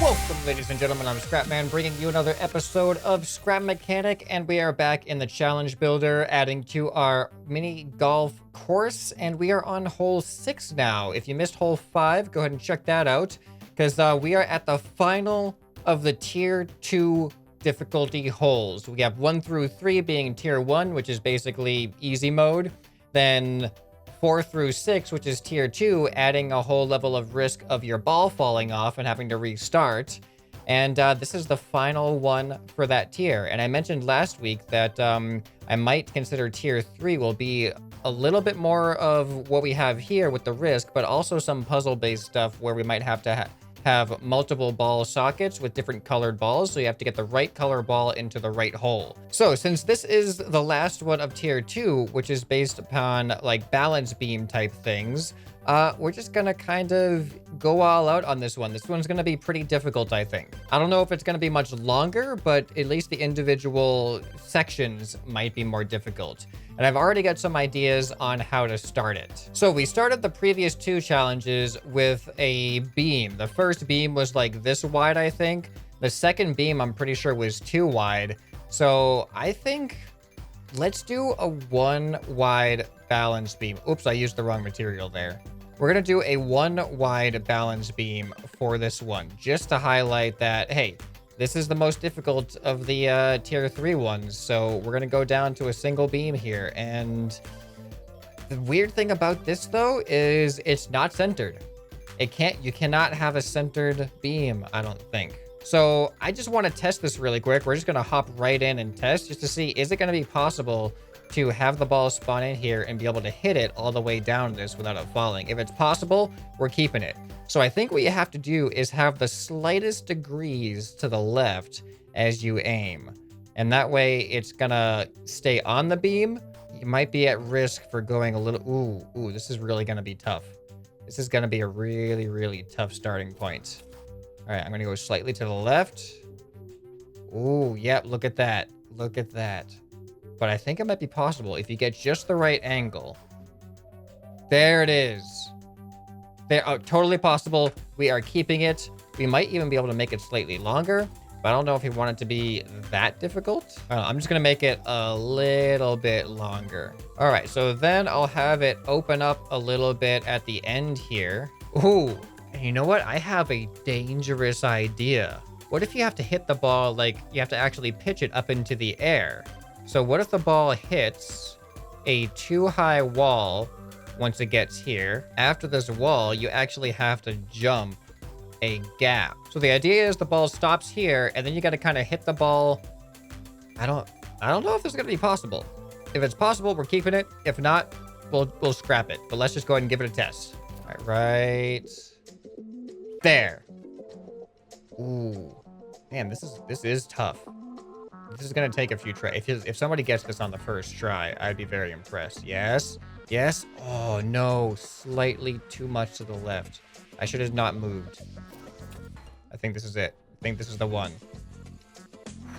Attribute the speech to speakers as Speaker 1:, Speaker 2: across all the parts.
Speaker 1: Welcome, ladies and gentlemen, I'm ScrapMan, bringing you another episode of Scrap Mechanic, and we are back in the challenge builder, adding to our mini golf course, and we are on hole 6 now. If you missed hole 5, go ahead and check that out, because we are at the final of the tier 2 difficulty holes. We have 1 through 3 being tier 1, which is basically easy mode, then 4 through 6, which is tier 2, adding a whole level of risk of your ball falling off and having to restart. And this is the final one for that tier. And I mentioned last week that I might consider tier 3 will be a little bit more of what we have here with the risk, but also some puzzle-based stuff where we might have to have multiple ball sockets with different colored balls, so you have to get the right color ball into the right hole. So since this is the last one of tier 2, which is based upon like balance beam type things, we're just gonna kind of go all out on this one. This one's gonna be pretty difficult, I think. I don't know if it's gonna be much longer, but at least the individual sections might be more difficult. And I've already got some ideas on how to start it. So we started the previous 2 challenges with a beam. The first beam was like this wide, I think. The second beam, I'm pretty sure, was too wide. So I think let's do a 1 wide balance beam. Oops, I used the wrong material there. We're gonna do a 1 wide balance beam for this one, just to highlight that, hey, this is the most difficult of the tier 3 ones, so we're gonna go down to a single beam here. And the weird thing about this, though, is it's not centered. You cannot have a centered beam, I don't think. So I just want to test this really quick. We're just gonna hop right in and test just to see, is it gonna be possible to have the ball spawn in here and be able to hit it all the way down this without it falling. If it's possible, we're keeping it. So I think what you have to do is have the slightest degrees to the left as you aim. And that way it's gonna stay on the beam. You might be at risk for going a little, ooh, this is really gonna be tough. This is gonna be a really, really tough starting point. All right, I'm gonna go slightly to the left. Ooh, yep, look at that. Look at that. But I think it might be possible if you get just the right angle. There it is. There, totally possible. We are keeping it. We might even be able to make it slightly longer, but I don't know if you want it to be that difficult. I'm just gonna make it a little bit longer. All right, so then I'll have it open up a little bit at the end here. Ooh, and you know what? I have a dangerous idea. What if you have to hit the ball, like you have to actually pitch it up into the air? So what if the ball hits a too high wall once it gets here? After this wall, you actually have to jump a gap. So the idea is the ball stops here, and then you got to kind of hit the ball. I don't know if this is going to be possible. If it's possible, we're keeping it. If not, we'll scrap it. But let's just go ahead and give it a test. All right there. Ooh, man, this is tough. This is gonna take a few tries. If somebody gets this on the first try, I'd be very impressed. Yes. Oh no, slightly too much to the left. I should have not moved. I think this is it. I think this is the one.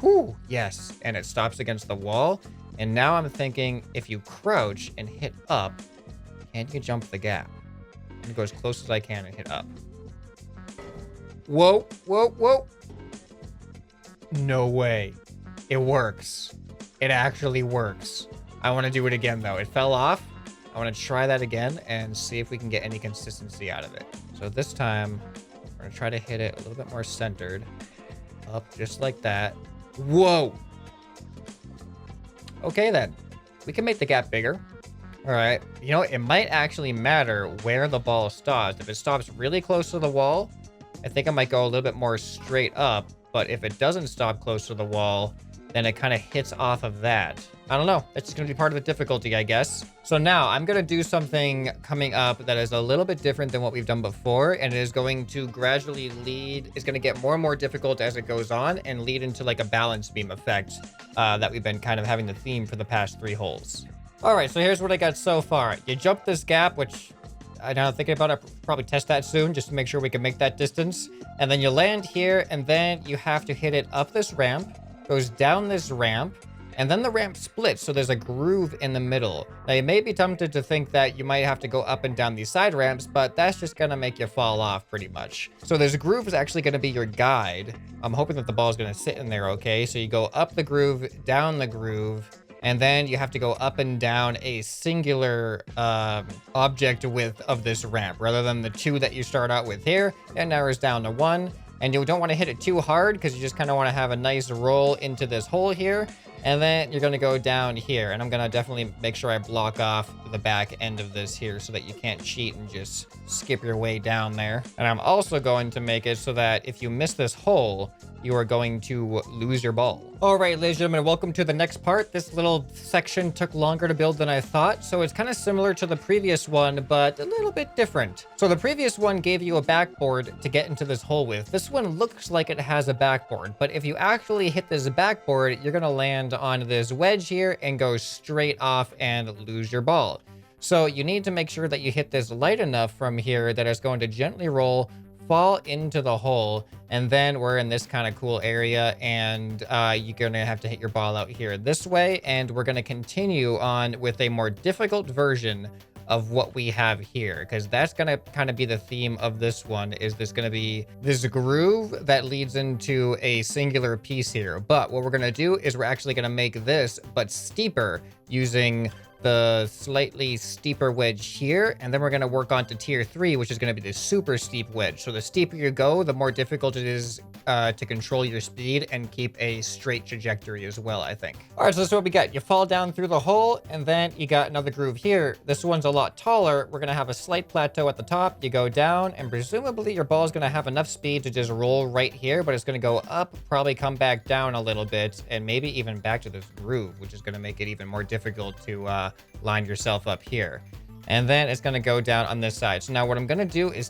Speaker 1: Whew, yes. And it stops against the wall. And now I'm thinking, if you crouch and hit up, can you jump the gap? And go as close as I can and hit up. Whoa. No way. It works. It actually works. I want to do it again, though. It fell off. I want to try that again and see if we can get any consistency out of it. So this time, we're going to try to hit it a little bit more centered. Up just like that. Whoa. Okay, then. We can make the gap bigger. All right. You know, it might actually matter where the ball stops. If it stops really close to the wall, I think I might go a little bit more straight up. But if it doesn't stop close to the wall, then it kind of hits off of that. I don't know. It's just going to be part of the difficulty, I guess. So now I'm going to do something coming up that is a little bit different than what we've done before. And it is going to gradually lead. It's going to get more and more difficult as it goes on and lead into like a balance beam effect that we've been kind of having the theme for the past 3 holes. All right, so here's what I got so far. You jump this gap, which I now thinking about it, I'll probably test that soon just to make sure we can make that distance. And then you land here, and then you have to hit it up this ramp, goes down this ramp, And then the ramp splits, so there's a groove in the middle. Now, you may be tempted to think that you might have to go up and down these side ramps, but that's just gonna make you fall off pretty much. So this groove is actually gonna be your guide. I'm hoping that the ball is gonna sit in there okay. So you go up the groove, down the groove, and then you have to go up and down a singular object width of this ramp, rather than the 2 that you start out with here. It narrows down to 1. And you don't want to hit it too hard because you just kind of want to have a nice roll into this hole here. And then you're going to go down here. And I'm going to definitely make sure I block off the back end of this here so that you can't cheat and just skip your way down there. And I'm also going to make it so that if you miss this hole, you are going to lose your ball. All right, ladies and gentlemen, welcome to the next part. This little section took longer to build than I thought, so it's kind of similar to the previous one, but a little bit different. So the previous one gave you a backboard to get into this hole with. This one looks like it has a backboard, but if you actually hit this backboard, you're gonna land on this wedge here and go straight off and lose your ball. So you need to make sure that you hit this light enough from here that it's going to gently roll, fall into the hole, and then we're in this kind of cool area, and you're gonna have to hit your ball out here this way, and we're gonna continue on with a more difficult version of what we have here, because that's gonna kind of be the theme of this one. Is this gonna be this groove that leads into a singular piece here? But what we're gonna do is we're actually gonna make this but steeper using the slightly steeper wedge here, and then we're going to work on to tier 3, which is going to be the super steep wedge. So the steeper you go, the more difficult it is to control your speed and keep a straight trajectory as well, I think. All right, so that's what we got. You fall down through the hole, and then you got another groove here. This one's a lot taller. We're going to have a slight plateau at the top. You go down, and presumably your ball is going to have enough speed to just roll right here, but it's going to go up, probably come back down a little bit, and maybe even back to this groove, which is going to make it even more difficult to line yourself up here. And then it's going to go down on this side. So now what I'm going to do is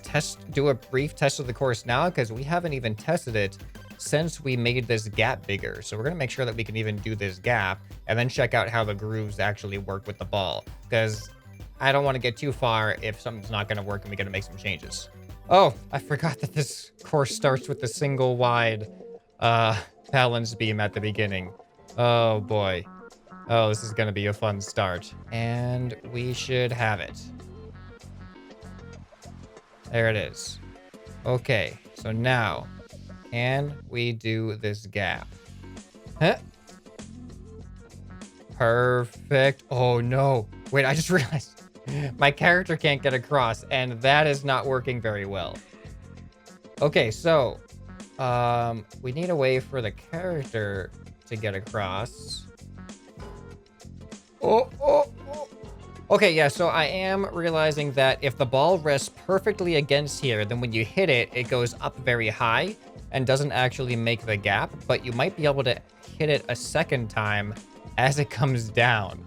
Speaker 1: do a brief test of the course now, because we haven't even tested it since we made this gap bigger. So we're going to make sure that we can even do this gap and then check out how the grooves actually work with the ball, because I don't want to get too far if something's not going to work and we got to make some changes. Oh, I forgot that this course starts with the single wide balance beam at the beginning. Oh boy. Oh, this is going to be a fun start. And we should have it. There it is. Okay, so now, can we do this gap? Huh? Perfect. Oh, no. Wait, I just realized my character can't get across, and that is not working very well. Okay, so we need a way for the character to get across. Oh. Okay, yeah, so I am realizing that if the ball rests perfectly against here, then when you hit it, it goes up very high and doesn't actually make the gap, but you might be able to hit it a second time as it comes down.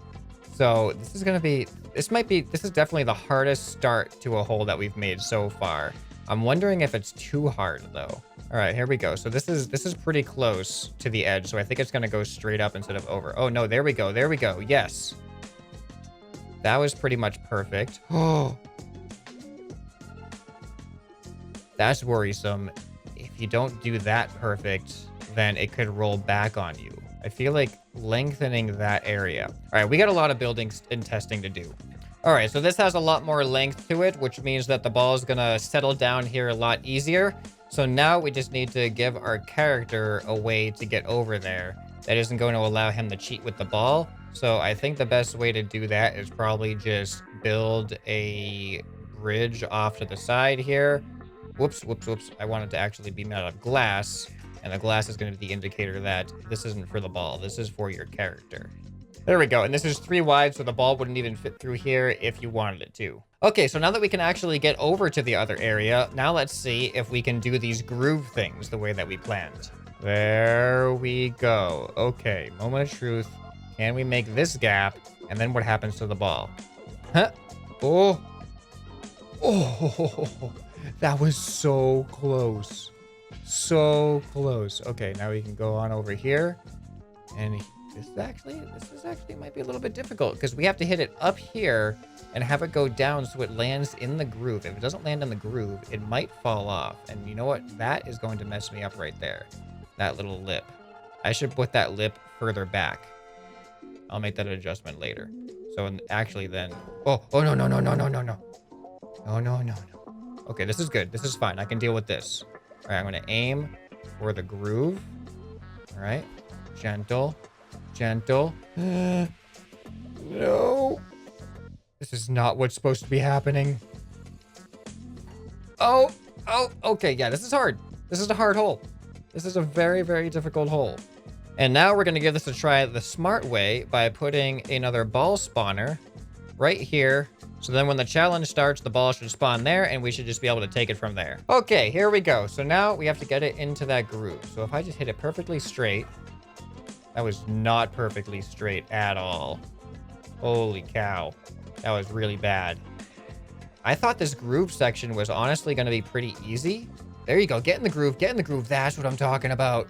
Speaker 1: So this is definitely the hardest start to a hole that we've made so far. I'm wondering if it's too hard though. All right, here we go. So this is pretty close to the edge. So I think it's going to go straight up instead of over. Oh no, there we go. There we go. Yes. That was pretty much perfect. Oh, that's worrisome. If you don't do that perfect, then it could roll back on you. I feel like lengthening that area. All right, we got a lot of building and testing to do. All right, so this has a lot more length to it, which means that the ball is gonna settle down here a lot easier. So now we just need to give our character a way to get over there that isn't going to allow him to cheat with the ball. So I think the best way to do that is probably just build a bridge off to the side here. Whoops. I wanted to actually be made out of glass, and the glass is going to be the indicator that this isn't for the ball. This is for your character. There we go. And this is 3 wide, so the ball wouldn't even fit through here if you wanted it to. Okay, so now that we can actually get over to the other area, now let's see if we can do these groove things the way that we planned. There we go. Okay, moment of truth. Can we make this gap? And then what happens to the ball? Huh? Oh, that was so close. So close. Okay, now we can go on over here. And this is actually might be a little bit difficult because we have to hit it up here and have it go down so it lands in the groove. If it doesn't land in the groove, it might fall off. And you know what? That is going to mess me up right there. That little lip. I should put that lip further back. I'll make that adjustment later. So actually then, oh, no, no, no, no, no, no, no. No, no, no, no. Okay, this is good. This is fine. I can deal with this. All right, I'm gonna aim for the groove. All right, gentle, gentle. No. This is not what's supposed to be happening. Oh, okay. Yeah, this is hard. This is a hard hole. This is a very, very difficult hole. And now we're going to give this a try the smart way by putting another ball spawner right here. So then when the challenge starts, the ball should spawn there and we should just be able to take it from there. Okay, here we go. So now we have to get it into that groove. So if I just hit it perfectly straight, that was not perfectly straight at all. Holy cow. That was really bad. I thought this groove section was honestly going to be pretty easy. There you go. Get in the groove. Get in the groove. That's what I'm talking about.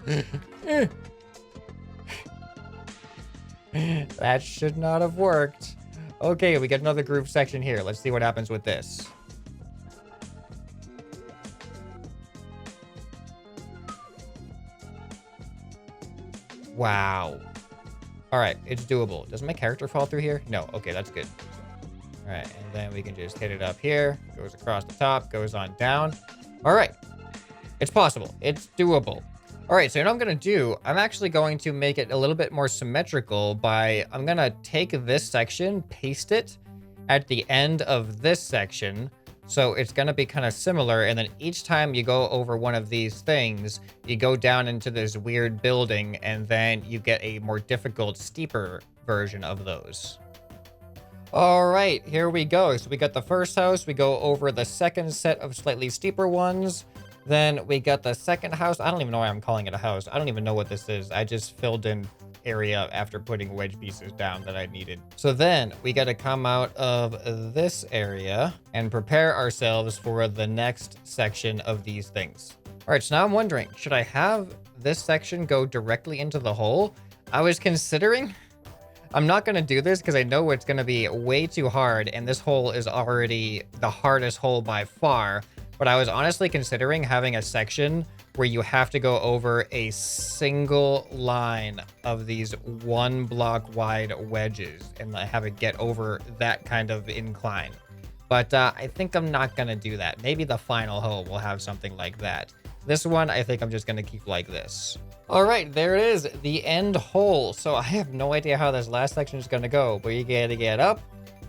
Speaker 1: That should not have worked. Okay, we get another groove section here. Let's see what happens with this. Wow. All right, it's doable. Does my character fall through here? No. Okay, that's good. All right, and then we can just hit it up here. Goes across the top, goes on down. All right. It's possible. It's doable. All right, so what I'm going to do, I'm actually going to make it a little bit more symmetrical by, I'm going to take this section, paste it at the end of this section. So it's going to be kind of similar. And then each time you go over one of these things, you go down into this weird building and then you get a more difficult, steeper version of those. All right, here we go. So we got the first house. We go over the second set of slightly steeper ones. Then we got the second house. I don't even know why I'm calling it a house. I don't even know what this is. I just filled in area after putting wedge pieces down that I needed. So then we got to come out of this area and prepare ourselves for the next section of these things. All right, so now I'm wondering, should I have this section go directly into the hole? I was considering. I'm not going to do this because I know it's going to be way too hard, and this hole is already the hardest hole by far. But I was honestly considering having a section where you have to go over a single line of these 1 block wide wedges and have it get over that kind of incline. But I think I'm not going to do that. Maybe the final hole will have something like that. This one, I think I'm just going to keep like this. All right, there it is, the end hole. So I have no idea how this last section is going to go, but you got to get up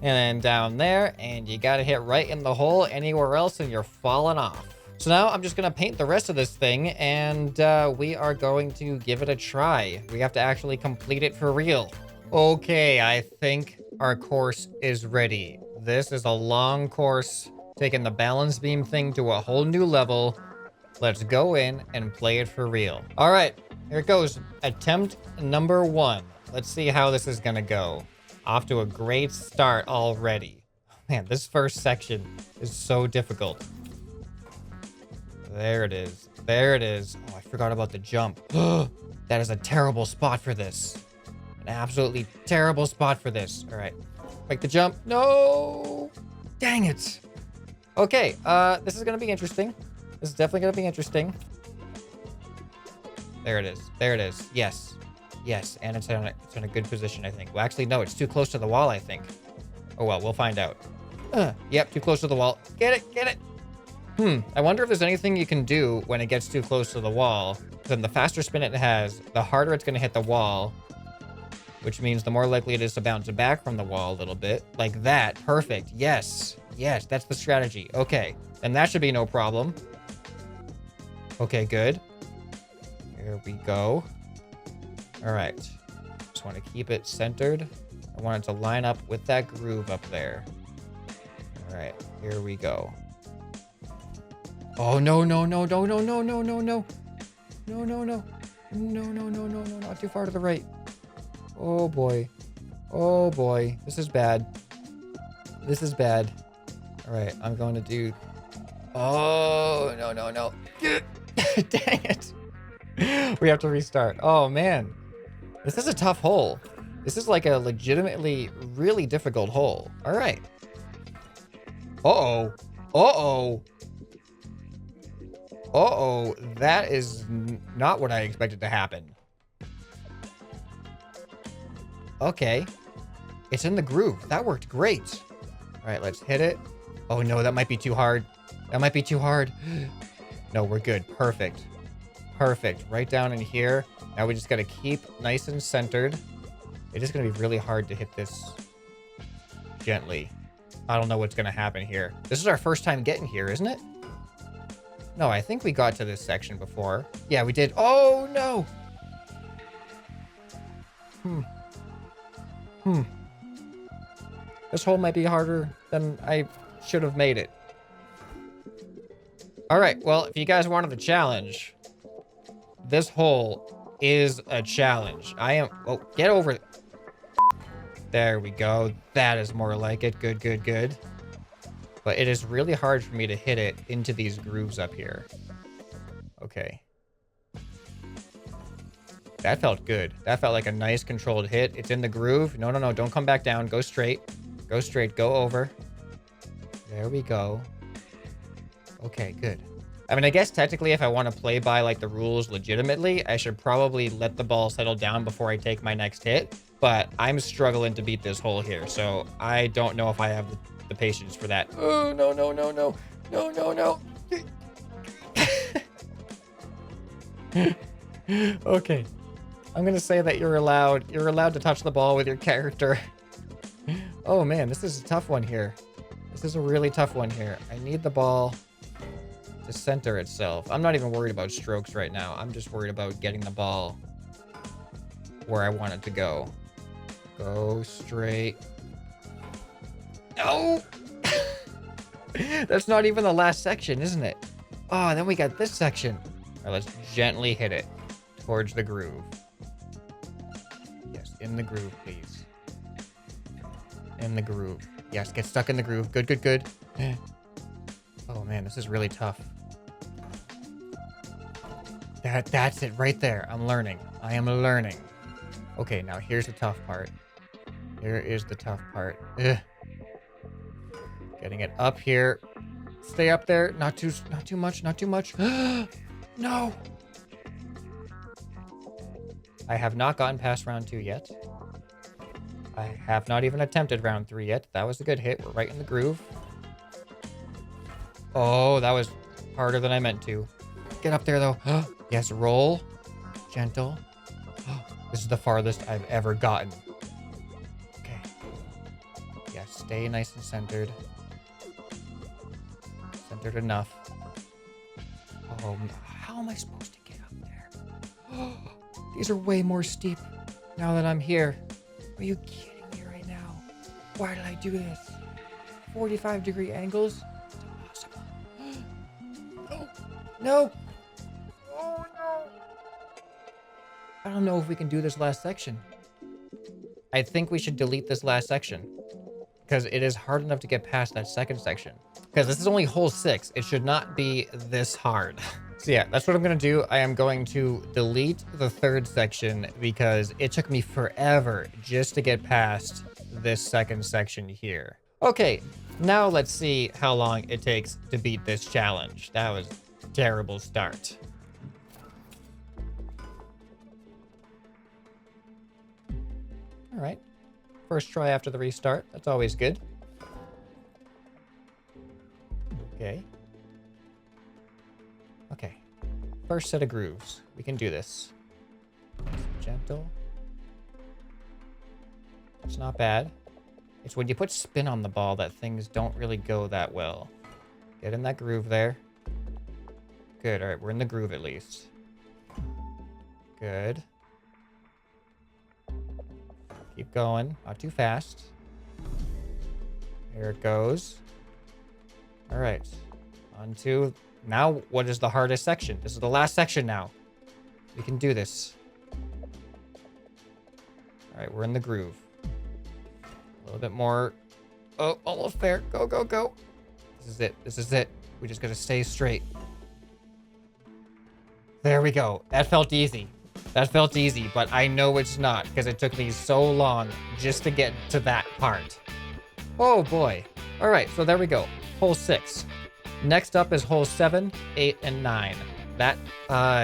Speaker 1: and then down there, and you got to hit right in the hole. Anywhere else and you're falling off. So now I'm just going to paint the rest of this thing, and we are going to give it a try. We have to actually complete it for real. Okay, I think our course is ready. This is a long course, taking the balance beam thing to a whole new level. Let's go in and play it for real. All right, here it goes. Attempt number 1. Let's see how this is going to go. Off to a great start already. Man, this first section is so difficult. There it is. There it is. Oh, I forgot about the jump. That is a terrible spot for this. An absolutely terrible spot for this. All right. Make the jump. No! Dang it. Okay, this is going to be interesting. This is definitely going to be interesting. There it is. There it is. Yes. Yes, and it's in a good position, I think. Well, actually, no, it's too close to the wall, I think. Oh, well, we'll find out. Yep, too close to the wall. Get it, get it. I wonder if there's anything you can do when it gets too close to the wall. Then the faster spin it has, the harder it's going to hit the wall, which means the more likely it is to bounce back from the wall a little bit. Like that. Perfect. Yes. Yes, that's the strategy. Okay, and that should be no problem. Okay, good. Here we go. All right, just want to keep it centered. I want it to line up with that groove up there. All right, here we go. Oh, no, no, no, no, no, no, no, no, no. No, no, no. No, no, no, no, no, not too far to the right. Oh, boy. Oh, boy. This is bad. This is bad. All right, I'm going to do... Oh, no, no, no. Dang it. We have to restart. Oh, man. This is a tough hole. This is like a legitimately really difficult hole. All right. Uh-oh. Uh-oh. Uh-oh. That is not what I expected to happen. Okay. It's in the groove. That worked great. All right, let's hit it. Oh no, that might be too hard. That might be too hard. No, we're good. Perfect. Perfect. Right down in here. Now we just got to keep nice and centered. It is going to be really hard to hit this gently. I don't know what's going to happen here. This is our first time getting here, isn't it? No, I think we got to this section before. Yeah, we did. Oh, no. This hole might be harder than I should have made it. All right, well, if you guys wanted the challenge, this hole is a challenge. Oh, get over it. There we go. That is more like it. Good, good, good. But it is really hard for me to hit it into these grooves up here. Okay. That felt good. That felt like a nice controlled hit. It's in the groove. No, no, no. Don't come back down. Go straight. Go straight. Go over. There we go. Okay, good. I mean, I guess technically if I want to play by like the rules legitimately, I should probably let the ball settle down before I take my next hit. But I'm struggling to beat this hole here, so I don't know if I have the patience for that. Oh, no, no, no, no. No, no, no. Okay. I'm going to say that you're allowed to touch the ball with your character. Oh, man, this is a tough one here. This is a really tough one here. I need the ball to center itself. I'm not even worried about strokes right now. I'm just worried about getting the ball where I want it to go. Go straight. No! That's not even the last section, isn't it? Oh, then we got this section. All right, let's gently hit it towards the groove. Yes, in the groove, please. In the groove. Yes, get stuck in the groove. Good, good, good. Oh, man, this is really tough. That's it right there. I'm learning. I am learning. Okay, now here's the tough part. Here is the tough part. Ugh. Getting it up here. Stay up there. Not too much. Not too much. No. I have not gotten past round 2 yet. I have not even attempted round 3 yet. That was a good hit. We're right in the groove. Oh, that was harder than I meant to. Get up there, though. Yes, roll. Gentle. This is the farthest I've ever gotten. Okay. Yeah, stay nice and centered. Centered enough. Oh, how am I supposed to get up there? These are way more steep now that I'm here. Are you kidding me right now? Why did I do this? 45-degree angles? It's impossible. No. No. Oh, no. I don't know if we can do this last section. I think we should delete this last section because it is hard enough to get past that second section. Because this is only hole 6. It should not be this hard. So yeah, that's what I'm going to do. I am going to delete the third section because it took me forever just to get past this second section here. Okay, now let's see how long it takes to beat this challenge. That was a terrible start. All right, first try after the restart. That's always good. Okay. Okay. First set of grooves. We can do this. Gentle. It's not bad. It's when you put spin on the ball that things don't really go that well. Get in that groove there. Good. All right, we're in the groove at least. Good. Keep going. Not too fast. Here it goes. All right. On to... Now, what is the hardest section? This is the last section now. We can do this. All right, we're in the groove. A little bit more. Oh, almost there. Go, go, go. This is it. This is it. We just got to stay straight. There we go. That felt easy. That felt easy, but I know it's not because it took me so long just to get to that part. Oh, boy. All right, so there we go. Hole 6. Next up is hole 7, 8, and 9. That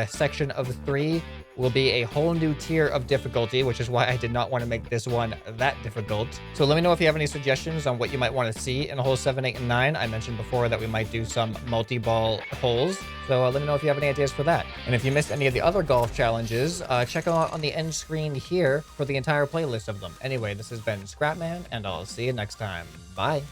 Speaker 1: section of 3 will be a whole new tier of difficulty, which is why I did not want to make this one that difficult. So let me know if you have any suggestions on what you might want to see in hole 7, 8, and 9. I mentioned before that we might do some multi-ball holes. So let me know if you have any ideas for that. And if you missed any of the other golf challenges, check them out on the end screen here for the entire playlist of them. Anyway, this has been ScrapMan, and I'll see you next time. Bye.